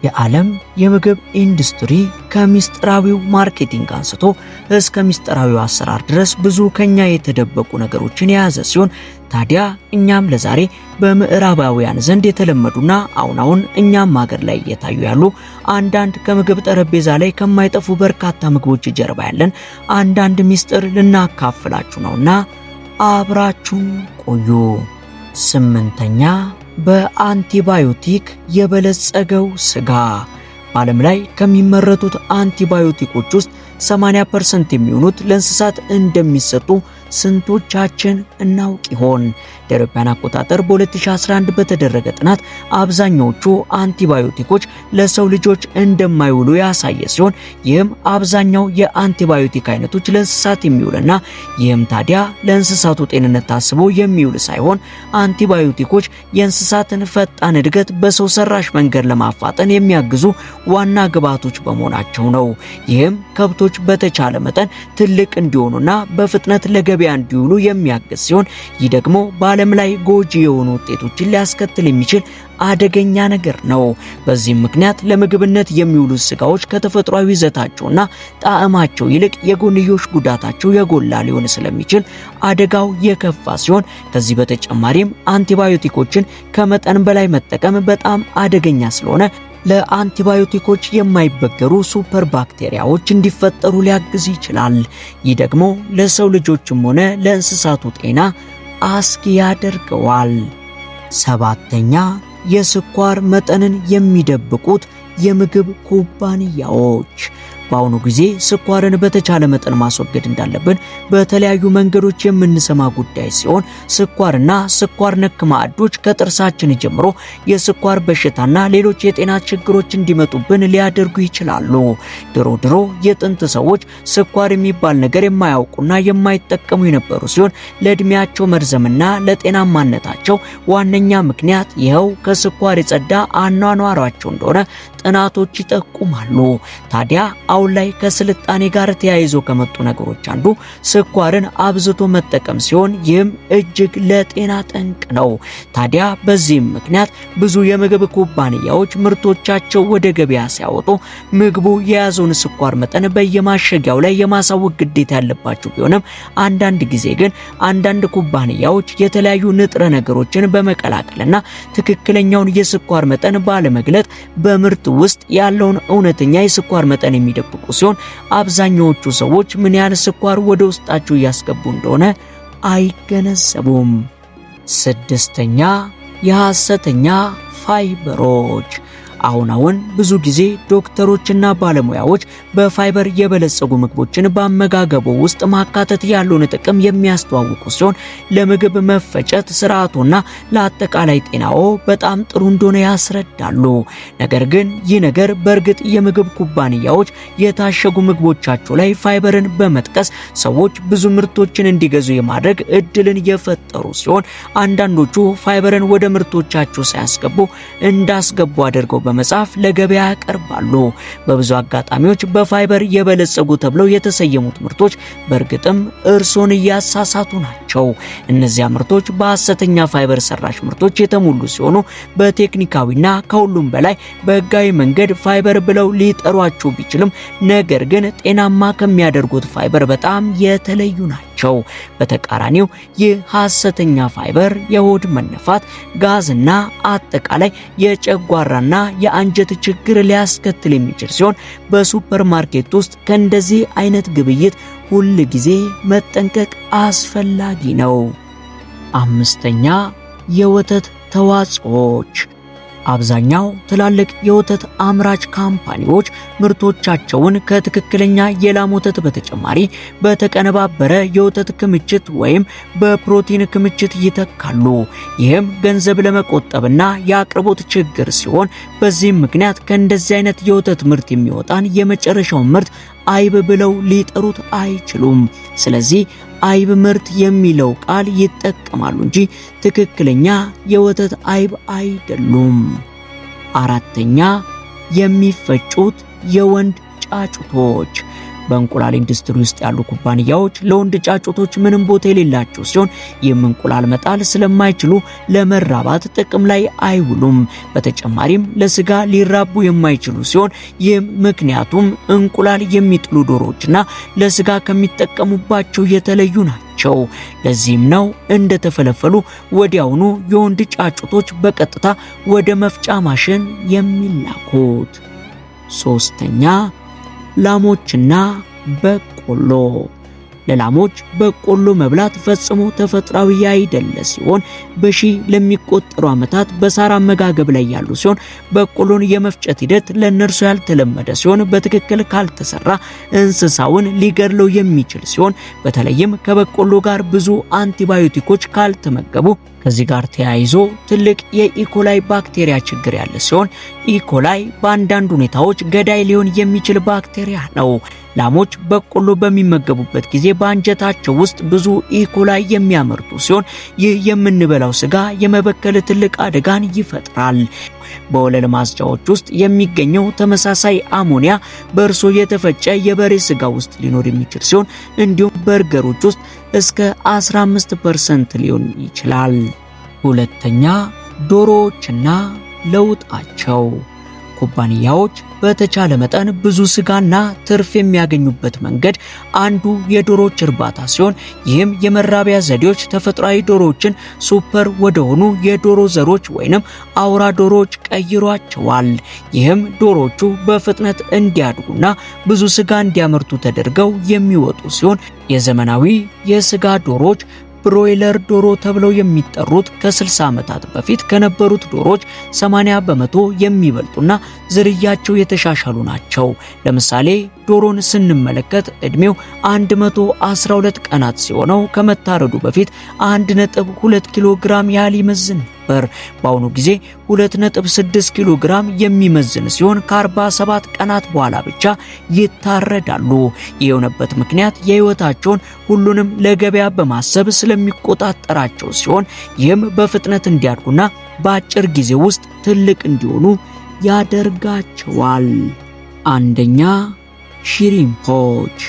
የዓለም የምግብ ኢንዱስትሪ ከሚስጥራዊው ማርኬቲንግ አንስቶ እስከ ሚስጥራዊው አሰራር ድረስ ብዙ ከኛ የተደበቁ ነገሮችን የያዘ ሲሆን ታዲያ እኛም ለዛሬ በምዕራባውያን ዘንድ የተለመዱና አሁን እኛም ሀገር ላይ እየታዩ ያሉ አንዳንድ ከምግብ ጠረጴዛ ላይ ከማይጠፉ በርካታ ምግቦች ጀርባ ያለን አንዳንድ ሚስጥር ልናካፍላችሁ ነውና አብራችሁ ቆዩ። 8ኛ በአንቲባዮቲክ የበለጸገው ስጋ። በዓለም ላይ ከሚመረቱት አንቲባዮቲኮች ውስጥ 80% የሚሆኑት ለእንስሳት እንደሚሰጡ ስንቶቻችን እናውቅ ይሆን? ለአውሮፓውያን አቆጣጠር በ2011 በተደረገ ጥናት አብዛኛዎቹ አንቲባዮቲኮች ለሰው ልጆች እንደማይውሉ ያሳየ ሲሆን ይህም አብዛኛው የአንቲባዮቲክ አይነቶች ለእንስሳት የሚውልና ይህም ታዲያ ለእንስሳቱ ጤንነት ታስቦ የሚውል ሳይሆን አንቲባዮቲኮች የእንስሳትን ፈጣን እድገት በሰው ሰራሽ መንገድ ለማፋጠን የሚያግዙ ዋና ግብዓቶች በመሆናቸው ነው። ይህም ከብቶች በተቻለ መጠን ትልቅ እንዲሆኑና በፍጥነት ለገበያ እንዲውሉ የሚያግዝ ሲሆን ይህ ደግሞ በዓለም ላይ ጎጂ የሆኑ ውጤቶችን ሊያስከትል የሚችል አደገኛ ነገር ነው። በዚህም ምክንያት ለምግብነት የሚውሉ ስጋዎች ከተፈጥሯዊ ይዘታቸውና ጣዕማቸው ይልቅ የጎንዮሽ ጉዳታቸው የጎላ ሊሆን ስለሚችል አደጋው የከፋ ሲሆን ከዚህ በተጨማሪም አንቲባዮቲኮችን ከመጠን በላይ መጠቀም በጣም አደገኛ ስለሆነ ለአንቲባዮቲኮች የማይበገሩ ሱፐር ባክቴሪያዎች እንዲፈጠሩ ሊያግዝ ይችላል። ይህ ደግሞ ለሰው ልጆችም ሆነ ለእንስሳቱ ጤና አስጊ ያደርገዋል። 7ኛ የስኳር መጠንን የሚደብቁት የምግብ ኩባንያዎች። በአሁኑ ጊዜ ስኳርን በተቻለ መጠን ማስወገድ እንዳለብን በተለያዩ መንገዶች የምንሰማ ጉዳይ ሲሆን ስኳርና ስኳር ነክ ማዕዶች ከጥርሳችን ጀምሮ የስኳር በሽታና ሌሎች የጤና ችግሮች እንዲመጡብን ሊያደርጉ ይችላሉ። ድሮ የጥንት ሰዎች ስኳር የሚባል ነገር የማያውቁና የማይጠቀሙ የነበሩ ሲሆን ለእድሜያቸው መርዘምና ለጤናማነታቸው ዋነኛ ምክንያት ይኸው ከስኳር የጸዳ አኗኗራቸው እንደሆነ ጥናቶች ይጠቁማሉ። ታዲያ አሁን ላይ ከስልጣኔ ጋር ተያይዞ ከመጡ ነገሮች አንዱ ስኳርን አብዝቶ መጠቀም ሲሆን ይህም እጅግ ለጤና ጠንቅ ነው። ታዲያ በዚህም ምክንያት ብዙ የምግብ ኩባንያዎች ምርቶቻቸው ወደ ገበያ ሲያወጡ ምግቡ የያዘውን ስኳር መጠን በየማሸጊያው ላይ የማሳወቅ ግዴታ ያለባቸው ቢሆንም አንዳንድ ጊዜ ግን አንዳንድ ኩባንያዎች የተለያዩ ንጥረ ነገሮችን በመቀላቀልና ትክክለኛውን የስኳር መጠን ባለመግለጥ በምርት ውስጥ ያለውን እውነተኛ የስኳር መጠን የሚደብቁ ሲሆን አብዛኛዎቹ ሰዎች ምን ያህል ስኳር ወደ ውስጣቸው እያስገቡ እንደሆነ አይገነዘቡም። 6ኛ የሐሰተኛ ፋይበሮች። አሁን ብዙ ጊዜ ዶክተሮችና ባለሙያዎች በፋይበር የበለጸጉ ምግቦችን በአመጋገቡ ውስጥ ማካተት ያለውን ጥቅም የሚያስተዋውቁ ሲሆን ለምግብ መፈጨት ስርዓቱና ለአጠቃላይ ጤናው በጣም ጥሩ እንደሆነ ያስረዳሉ። ነገር ግን ይህ ነገር በእርግጥ የምግብ ኩባንያዎች የታሸጉ ምግቦቻቸው ላይ ፋይበርን በመጥቀስ ሰዎች ብዙ ምርቶችን እንዲገዙ የማድረግ እድልን የፈጠሩ ሲሆን አንዳንዶቹ ፋይበርን ወደ ምርቶቻቸው ሳያስገቡ እንዳስገቡ አድርገው በመጻፍ ለገበያ ያቀርባሉ። በብዙ አጋጣሚዎች በፋይበር የበለጸጉ ተብለው የተሰየሙት ምርቶች በእርግጥም እርሶን እያሳሳቱ ናቸው። እነዚያ ምርቶች በሐሰተኛ ፋይበር ሰራሽ ምርቶች የተሞሉ ሲሆኑ በቴክኒካዊና ከሁሉም በላይ በህጋዊ መንገድ ፋይበር ብለው ሊጠሯቸው ቢችልም ነገር ግን ጤናማ ከሚያደርጉት ፋይበር በጣም የተለዩ ናቸው። በተቃራኒው ይህ ሐሰተኛ ፋይበር የሆድ መነፋት፣ ጋዝና አጠቃላይ የጨጓራና የአንጀት ችግር ሊያስከትል የሚችል ሲሆን በሱፐርማርኬት ውስጥ ከእንደዚህ አይነት ግብይት ሁል ጊዜ መጠንቀቅ አስፈላጊ ነው። 5ኛ የወተት ተዋጽኦች። አብዛኛው ትላልቅ የወተት አምራች ካምፓኒዎች ምርቶቻቸውን ከትክክለኛ የላም ወተት በተጨማሪ በተቀነባበረ የወተት ክምችት ወይም በፕሮቲን ክምችት ይተካሉ። ይህም ገንዘብ ለመቆጠብና የአቅርቦት ችግር ሲሆን በዚህም ምክንያት ከእንደዚህ አይነት የወተት ምርት የሚወጣን የመጨረሻውን ምርት አይብ ብለው ሊጠሩት አይችሉም። ስለዚህ አይብ ምርት የሚለው ቃል ይጠቀማሉ እንጂ ትክክለኛ የወተት አይብ አይደሉም። 4ኛ የሚፈጩት የወንድ ጫጩቶች። በእንቁላል ኢንዱስትሪ ውስጥ ያሉ ኩባንያዎች ለወንድ ጫጩቶች ምንም ቦታ የሌላቸው ሲሆን ይህም እንቁላል መጣል ስለማይችሉ ለመራባት ጥቅም ላይ አይውሉም። በተጨማሪም ለስጋ ሊራቡ የማይችሉ ሲሆን ይህም ምክንያቱም እንቁላል የሚጥሉ ዶሮዎችና ለስጋ ከሚጠቀሙባቸው የተለዩ ናቸው። ለዚህም ነው እንደተፈለፈሉ ወዲያውኑ የወንድ ጫጩቶች በቀጥታ ወደ መፍጫ ማሽን የሚላኩት። ሶስተኛ ላሞችና በቆሎ። ለላሞች በቆሎ መብላት ፈጽሞ ተፈጥሯዊ አይደለ ሲሆን በሺህ ለሚቆጠሩ ዓመታት በሳር አመጋገብ ላይ ያሉ ሲሆን በቆሎን የመፍጨት ሂደት ለነርሱ ያልተለመደ ሲሆን በትክክል ካልተሰራ እንስሳውን ሊገድለው የሚችል ሲሆን በተለይም ከበቆሎ ጋር ብዙ አንቲባዮቲኮች ካልተመገቡ ከዚህ ጋር ተያይዞ ትልቅ የኢኮላይ ባክቴሪያ ችግር ያለ ሲሆን ኢኮላይ በአንዳንድ ሁኔታዎች ገዳይ ሊሆን የሚችል ባክቴሪያ ነው። ላሞች በቆሎ በሚመገቡበት ጊዜ በአንጀታቸው ውስጥ ብዙ ኢኮላይ የሚያመርቱ ሲሆን ይህ የምንበላው ስጋ የመበከል ትልቅ አደጋን ይፈጥራል። በወለል ማጽጃዎች ውስጥ የሚገኘው ተመሳሳይ አሞኒያ በእርሶ የተፈጨ የበሬ ስጋ ውስጥ ሊኖር የሚችል ሲሆን እንዲሁም በርገሮች ውስጥ እስከ 15% ሊሆን ይችላል። ሁለተኛ ዶሮዎችና ለውጣቸው። ኩባንያዎች በተቻለ መጠን ብዙ ስጋና ትርፍ የሚያገኙበት መንገድ አንዱ የዶሮዎች እርባታ ሲሆን ይህም የመራቢያ ዘዴዎች ተፈጥሯዊ ዶሮዎችን ሱፐር ወደሆኑ የዶሮ ዘሮች ወይንም አውራ ዶሮዎች ቀይሯቸዋል። ይህም ዶሮዎቹ በፍጥነት እንዲያድጉና ብዙ ስጋ እንዲያመርቱ ተደርገው የሚወጡ ሲሆን የዘመናዊ የስጋ ዶሮዎች ብሮይለር ዶሮ ተብለው የሚጠሩት ከ60 ዓመታት በፊት ከነበሩት ዶሮዎች 80 በመቶ የሚበልጡና ዝርያቸው የተሻሻሉ ናቸው። ለምሳሌ ዶሮን ስንመለከት እድሜው 112 ቀናት ሲሆነው ከመታረዱ በፊት 1.2 ኪሎ ግራም ያህል ይመዝን ነበር። በአሁኑ ጊዜ 2.6 ኪሎ ግራም የሚመዝን ሲሆን ከ47 ቀናት በኋላ ብቻ ይታረዳሉ። የሆነበት ምክንያት የህይወታቸውን ሁሉንም ለገበያ በማሰብ ስለሚቆጣጠራቸው ሲሆን ይህም በፍጥነት እንዲያድጉና በአጭር ጊዜ ውስጥ ትልቅ እንዲሆኑ ያደርጋቸዋል። አንደኛ ሽሪምፖች።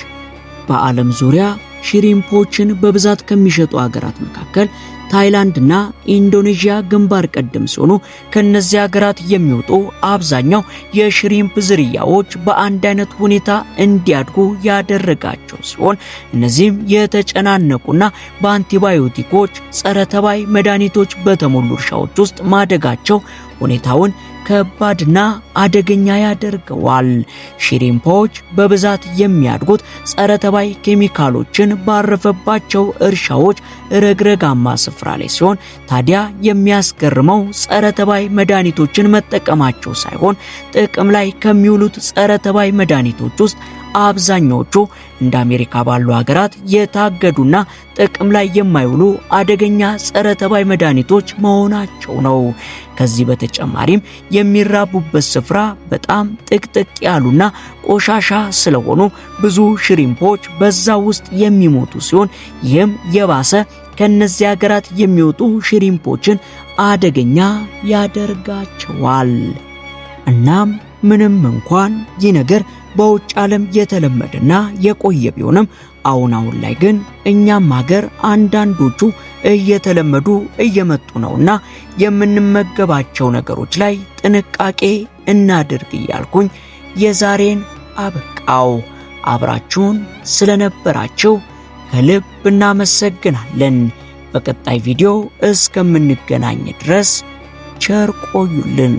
በዓለም ዙሪያ ሽሪምፖችን በብዛት ከሚሸጡ ሀገራት መካከል ታይላንድና ኢንዶኔዥያ ግንባር ቀደም ሲሆኑ ከነዚህ ሀገራት የሚወጡ አብዛኛው የሽሪምፕ ዝርያዎች በአንድ አይነት ሁኔታ እንዲያድጉ ያደረጋቸው ሲሆን እነዚህም የተጨናነቁና በአንቲባዮቲኮች፣ ጸረ ተባይ መድኃኒቶች በተሞሉ እርሻዎች ውስጥ ማደጋቸው ሁኔታውን ከባድና አደገኛ ያደርገዋል። ሽሪምፖች በብዛት የሚያድጉት ጸረ ተባይ ኬሚካሎችን ባረፈባቸው እርሻዎች ረግረጋማ ስፍራ ላይ ሲሆን ታዲያ የሚያስገርመው ጸረ ተባይ መድኃኒቶችን መጠቀማቸው ሳይሆን ጥቅም ላይ ከሚውሉት ጸረ ተባይ መድኃኒቶች ውስጥ አብዛኞቹ እንደ አሜሪካ ባሉ ሀገራት የታገዱና ጥቅም ላይ የማይውሉ አደገኛ ጸረ ተባይ መድኃኒቶች መሆናቸው ነው። ከዚህ በተጨማሪም የሚራቡበት ስፍራ በጣም ጥቅጥቅ ያሉና ቆሻሻ ስለሆኑ ብዙ ሽሪምፖች በዛ ውስጥ የሚሞቱ ሲሆን ይህም የባሰ ከነዚህ ሀገራት የሚወጡ ሽሪምፖችን አደገኛ ያደርጋቸዋል። እናም ምንም እንኳን ይህ ነገር በውጭ ዓለም የተለመደና የቆየ ቢሆንም አሁን ላይ ግን እኛም ሀገር አንዳንዶቹ እየተለመዱ እየመጡ ነውና የምንመገባቸው ነገሮች ላይ ጥንቃቄ እናድርግ እያልኩኝ የዛሬን አበቃው። አብራችሁን ስለነበራችሁ ከልብ እናመሰግናለን። በቀጣይ ቪዲዮ እስከምንገናኝ ድረስ ቸር ቆዩልን።